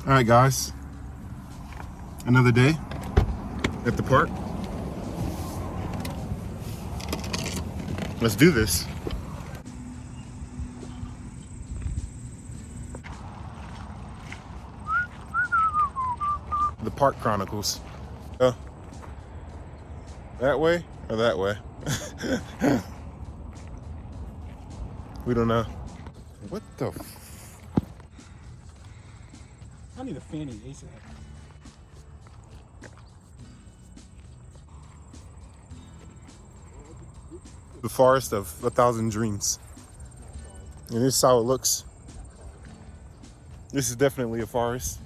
All right, guys. Another day at the park. Let's do this. The Park Chronicles. That way or that way? We don't know. What the I need a fanny ASAP. The Forest of a Thousand Dreams. And this is how it looks. This is definitely a forest.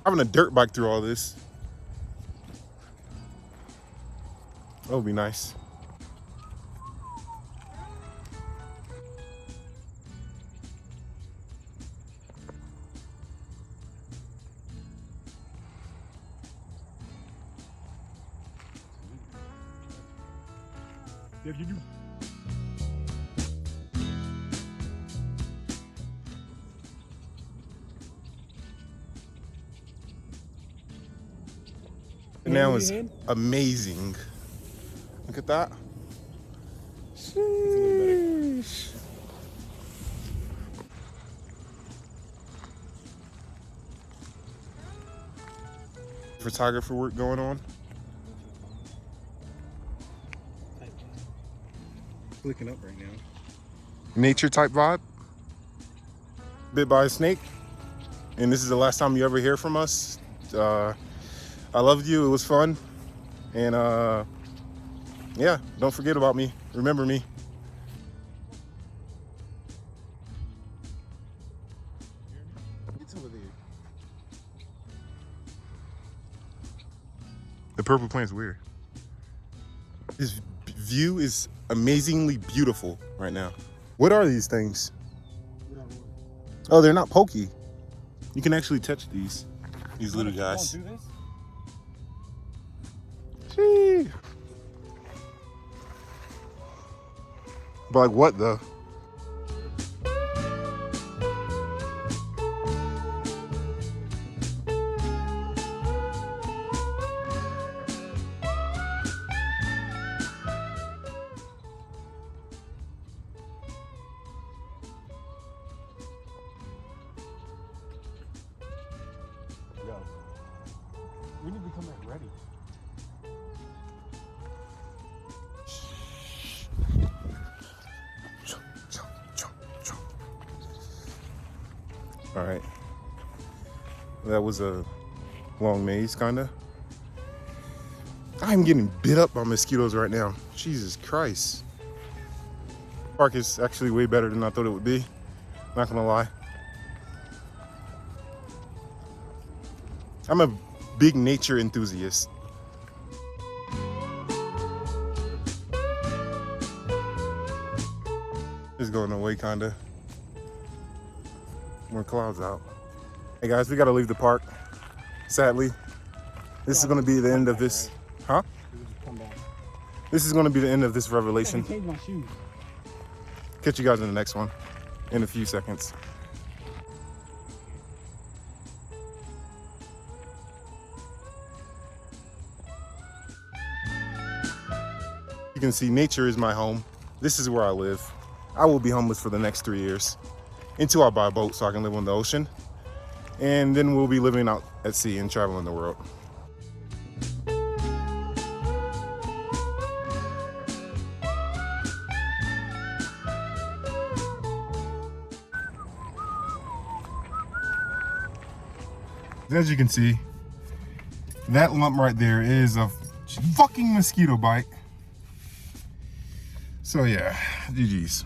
Having a dirt bike through all this. That would be nice. Yeah, you do. And that was amazing. Look at that. Sheesh. Photographer work going on. Clicking up right now. Nature type vibe. Bit by a snake. And this is the last time you ever hear from us. I loved you. It was fun. And yeah, don't forget about me. Remember me. It's over there. The purple plant's weird. This view is amazingly beautiful right now. What are these things? Oh, they're not pokey. You can actually touch these little guys. Do this? Gee. But like what though? We need to come back ready. All right. That was a long maze, kinda. I'm getting bit up by mosquitoes right now. Jesus Christ. Park is actually way better than I thought it would be. Not gonna lie. I'm a big nature enthusiast. It's going away, kinda. More clouds out. Hey guys, we gotta leave the park. Sadly, this is gonna be the end of this. Huh? Come back. This is gonna be the end of this I revelation. changed my shoes. Catch you guys in the next one in a few seconds. You can see nature is my home. This is where I live. I will be homeless for the next 3 years until I buy a boat so I can live on the ocean. And then we'll be living out at sea and traveling the world. As you can see, that lump right there is a fucking mosquito bite. So yeah, GG's.